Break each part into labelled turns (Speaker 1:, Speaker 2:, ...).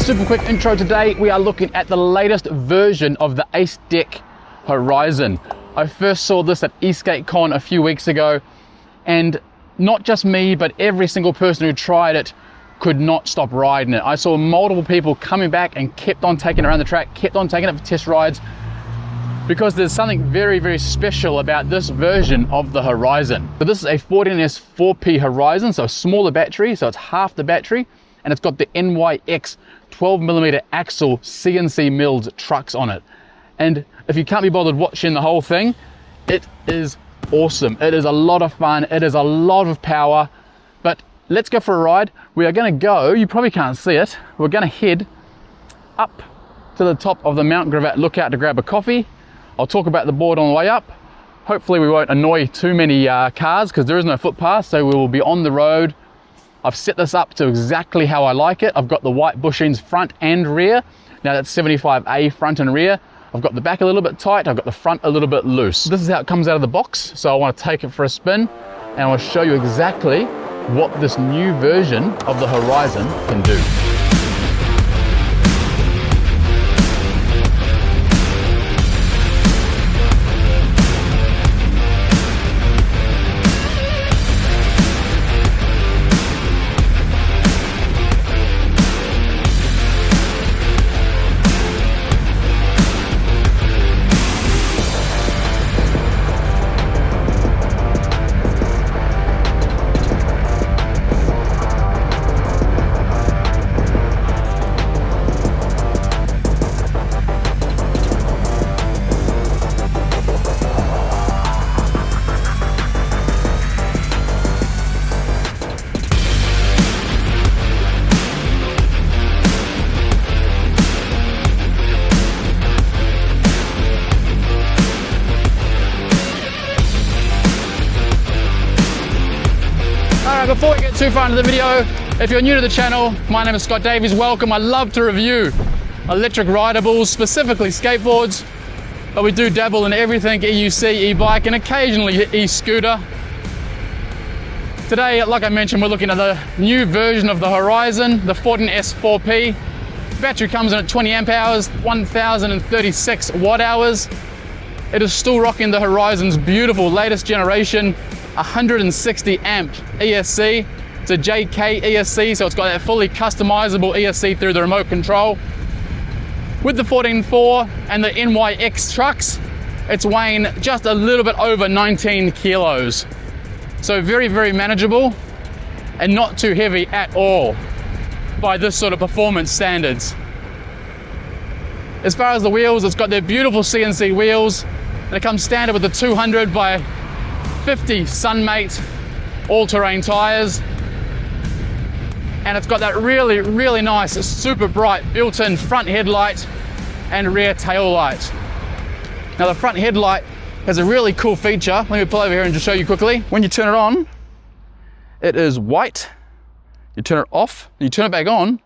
Speaker 1: Super quick intro today. We are looking at the latest version of the Acedeck Horizon. I first saw this at EastgateCon a few weeks ago, and not just me, but every single person who tried it could not stop riding it. I saw multiple people coming back and kept on taking it around the track, kept on taking it for test rides, because there's something very, very special about this version of the Horizon. So this is a 14S 4P Horizon, so a smaller battery, so it's half the battery, and it's got the NYX 12mm axle CNC milled trucks on it. And if you can't be bothered watching the whole thing, it is awesome. It is a lot of fun, it is a lot of power, but let's go for a ride. We are gonna go, you probably can't see it, we're gonna head up to the top of the Mount Gravatt lookout to grab a coffee. I'll talk about the board on the way up. Hopefully we won't annoy too many cars because there is no footpath, so we will be on the road. I've set this up to exactly how I like it. I've got the white bushings front and rear. Now that's 75A front and rear. I've got the back a little bit tight, I've got the front a little bit loose. This is how it comes out of the box, so I want to take it for a spin and I want to show you exactly what this new version of the Horizon can do. Before we get too far into the video, if you're new to the channel, my name is Scott Davies, welcome. I love to review electric rideables, specifically skateboards, but we do dabble in everything EUC, e-bike, and occasionally e-scooter. Today, like I mentioned, we're looking at the new version of the Horizon, the 14S 4P. Battery comes in at 20 amp hours, 1036 watt hours. It is still rocking the Horizon's beautiful latest generation 160 amp ESC. It's a JK ESC, so it's got that fully customizable ESC through the remote control. With the 14.4 and the NYX trucks, it's weighing just a little bit over 19 kilos. So very, very manageable and not too heavy at all by this sort of performance standards. As far as the wheels, it's got their beautiful CNC wheels, and it comes standard with the 200 by 50 Sunmate all-terrain tires, and it's got that really, really nice, super bright built-in front headlight and rear tail light. Now the front headlight has a really cool feature. Let me pull over here and just show you quickly. When you turn it on, it is white. You turn it off, you turn it back on,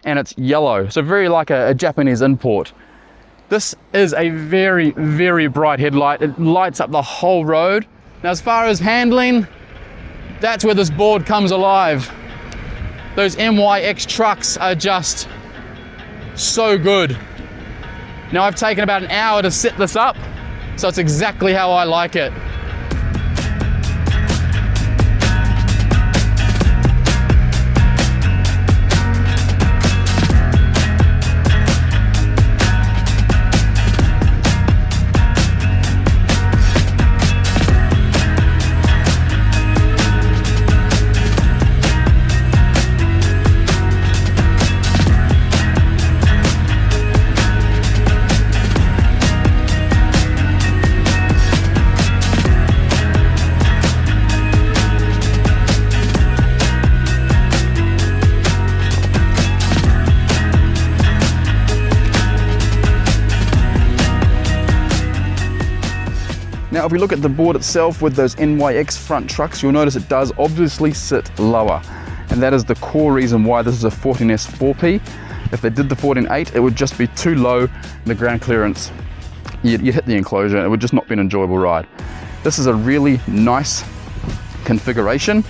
Speaker 1: and it's yellow. So very like a Japanese import. This is a very, very bright headlight. It lights up the whole road. Now, as far as handling, that's where this board comes alive. Those NYX trucks are just so good. Now, I've taken about an hour to set this up, so it's exactly how I like it. Now, if we look at the board itself with those NYX front trucks, you'll notice it does obviously sit lower. And that is the core reason why this is a 14S 4P. If they did the 14.8, it would just be too low in the ground clearance. You'd hit the enclosure, it would just not be an enjoyable ride. This is a really nice configuration.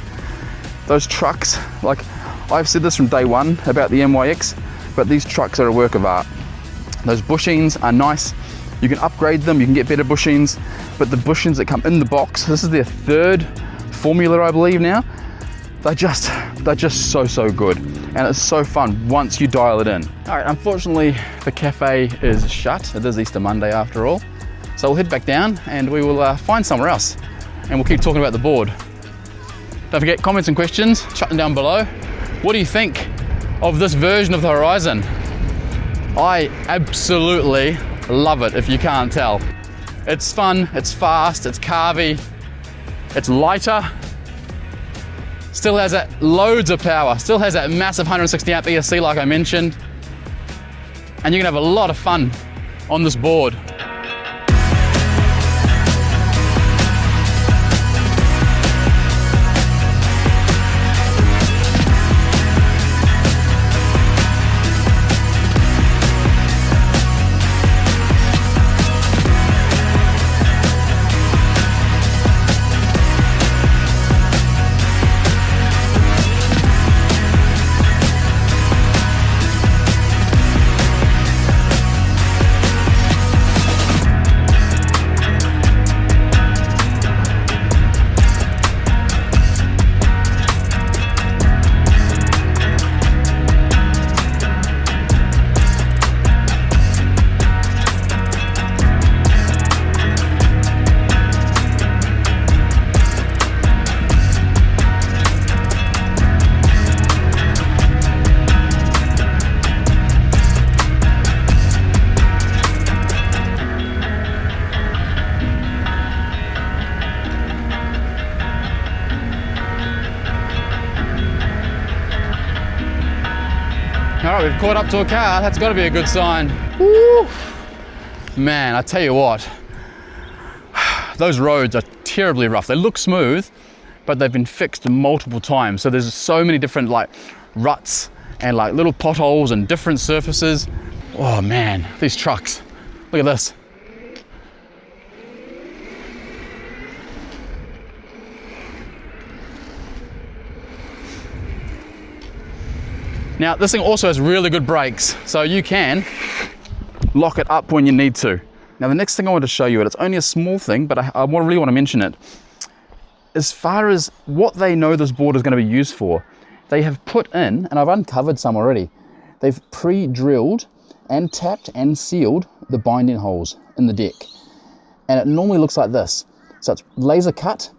Speaker 1: Those trucks, like I've said this from day one about the NYX, but these trucks are a work of art. Those bushings are nice. You can upgrade them, you can get better bushings, but the bushings that come in the box, this is their third formula, I believe now. They're just so good, and it's so fun once you dial it in. All right, unfortunately, the cafe is shut. It is Easter Monday after all. So we'll head back down and we will find somewhere else, and we'll keep talking about the board. Don't forget, comments and questions, chuck them down below. What do you think of this version of the Horizon? I absolutely love it, if you can't tell. It's fun, it's fast, it's carvy, it's lighter, still has that loads of power, still has that massive 160 amp ESC like I mentioned, and you can have a lot of fun on this board. All right, we've caught up to a car. That's got to be a good sign. Woo. Man, I tell you what, those roads are terribly rough. They look smooth, but they've been fixed multiple times. So there's so many different like ruts and like little potholes and different surfaces. Oh man, these trucks, look at this. Now, this thing also has really good brakes, so you can lock it up when you need to. Now, the next thing I want to show you, and it's only a small thing, but I really want to mention it. As far as what they know this board is going to be used for, they have put in, and I've uncovered some already, they've pre-drilled and tapped and sealed the binding holes in the deck. And it normally looks like this. So it's laser cut,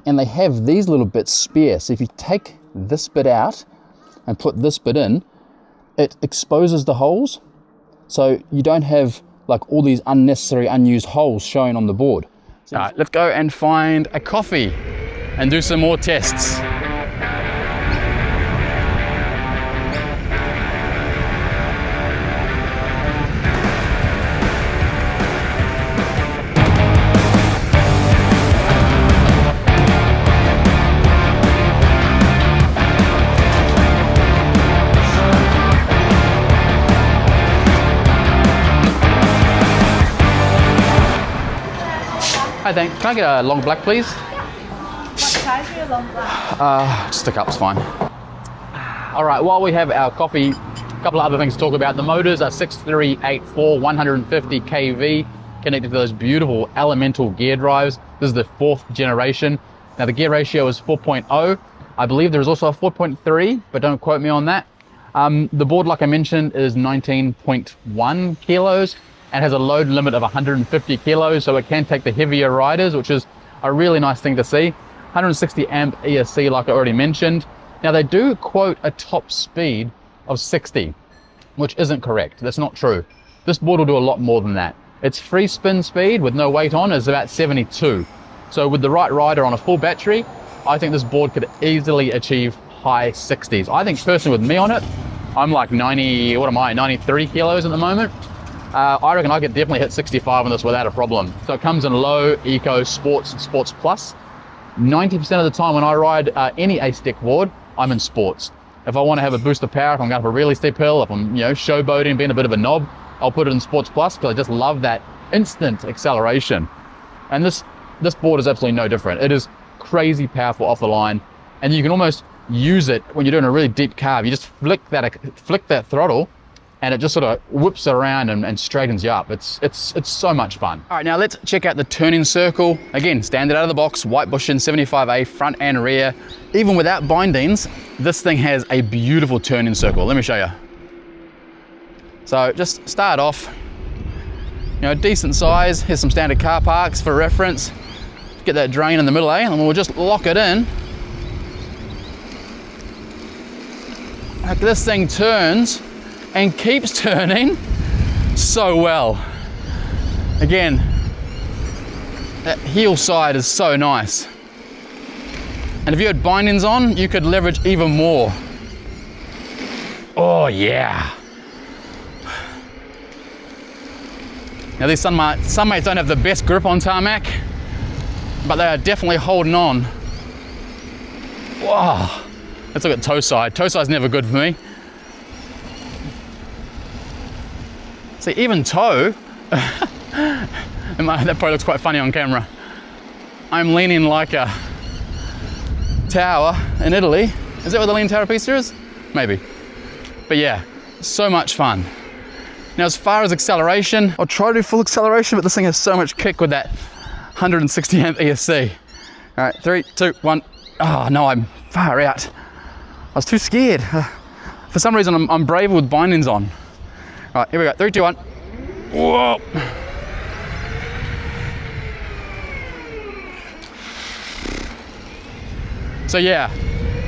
Speaker 1: and they have these little bits spare. So if you take this bit out, and put this bit in, it exposes the holes, so you don't have like all these unnecessary unused holes showing on the board. So all right, let's go and find a coffee and do some more tests. Hi, thanks. Can I get a long black, please?
Speaker 2: What size are your long black?
Speaker 1: Just a cup's fine. All right, while we have our coffee, a couple of other things to talk about. The motors are 6384 150 kV, connected to those beautiful elemental gear drives. This is the 4th generation. Now the gear ratio is 4.0. I believe there is also a 4.3, but don't quote me on that. The board, like I mentioned, is 19.1 kilos. And has a load limit of 150 kilos, so it can take the heavier riders, which is a really nice thing to see. 160 amp ESC, like I already mentioned. Now they do quote a top speed of 60, which isn't correct. That's not true. This board will do a lot more than that. Its free spin speed with no weight on is about 72. So with the right rider on a full battery, I think this board could easily achieve high 60s. I think personally with me on it, I'm like 93 kilos at the moment. I reckon I could definitely hit 65 on this without a problem. So it comes in low, eco, sports, and sports plus. 90% of the time when I ride any Acedeck board, I'm in sports. If I want to have a boost of power, if I'm going up a really steep hill, if I'm showboating, being a bit of a knob, I'll put it in sports plus because I just love that instant acceleration. And this board is absolutely no different. It is crazy powerful off the line, and you can almost use it when you're doing a really deep carve. You just flick that throttle, and it just sort of whips it around and straightens you up. It's so much fun. All right, now let's check out the turning circle. Again, standard out of the box, white bushing 75A front and rear. Even without bindings, this thing has a beautiful turning circle. Let me show you. So just start off, you know, decent size. Here's some standard car parks for reference. Get that drain in the middle, and we'll just lock it in. Like this thing turns and keeps turning so well. Again, that heel side is so nice. And if you had bindings on, you could leverage even more. Oh yeah. Now these Sunmates don't have the best grip on tarmac, but they are definitely holding on. Wow. Let's look at toe side. Toe side's never good for me. See, even toe, that probably looks quite funny on camera. I'm leaning like a tower in Italy. Is that what the lean tower pizza is? Maybe. But yeah, so much fun. Now as far as acceleration, I'll try to do full acceleration, but this thing has so much kick with that 160 amp ESC. All right, 3, 2, 1. Oh no, I'm far out. I was too scared. For some reason, I'm brave with bindings on. All right, here we go. 3, 2, 1. Whoa. So yeah,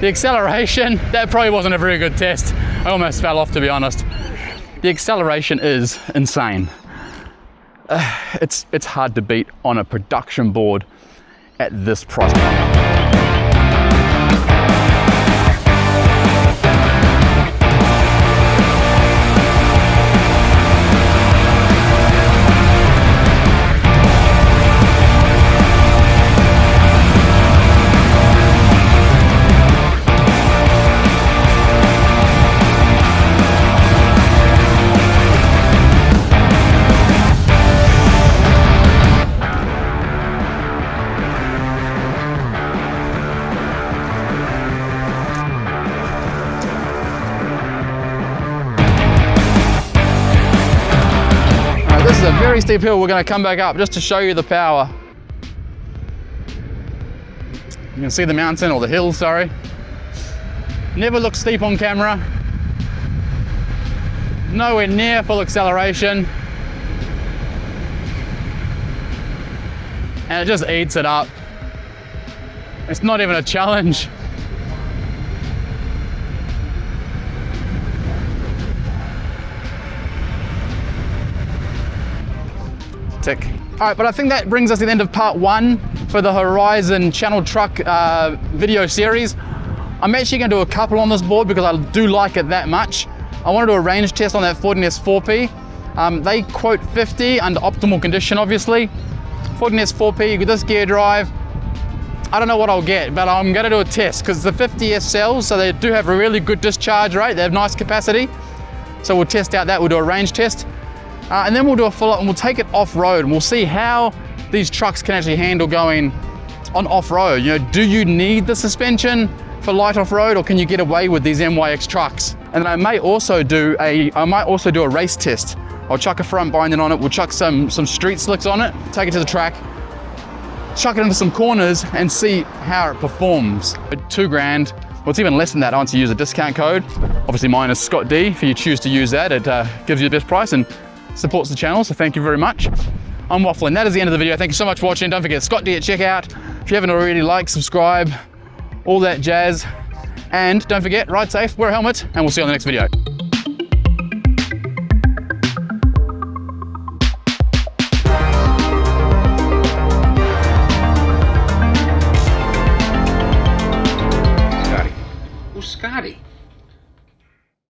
Speaker 1: the acceleration, that probably wasn't a very good test. I almost fell off, to be honest. The acceleration is insane. It's hard to beat on a production board at this price point. This is a very steep hill. We're going to come back up just to show you the power. You can see the mountain, or the hill, sorry. Never looks steep on camera. Nowhere near full acceleration. And it just eats it up. It's not even a challenge. Tick. All right, but I think that brings us to the end of part 1 for the Horizon channel truck video series. I'm actually going to do a couple on this board because I do like it that much. I want to do a range test on that 14S4P. They quote 50 under optimal condition, obviously. 14S4P with this gear drive. I don't know what I'll get, but I'm going to do a test because the 50S cells, so they do have a really good discharge rate. They have nice capacity. So we'll test out that. We'll do a range test. And then we'll do a full-up and we'll take it off-road and we'll see how these trucks can actually handle going on off-road. You know, do you need the suspension for light off-road, or can you get away with these NYX trucks? And I might also do a race test. I'll chuck a front binding on it, we'll chuck some street slicks on it, take it to the track, chuck it into some corners and see how it performs. $2,000, well, it's even less than that once you use a discount code. Obviously mine is Scott D. If you choose to use that, it gives you the best price and supports the channel, so thank you very much. I'm waffling. That is the end of the video. Thank you so much for watching. Don't forget Scott D at checkout. If you haven't already, like, subscribe, all that jazz. And don't forget, ride safe, wear a helmet, and we'll see you on the next video.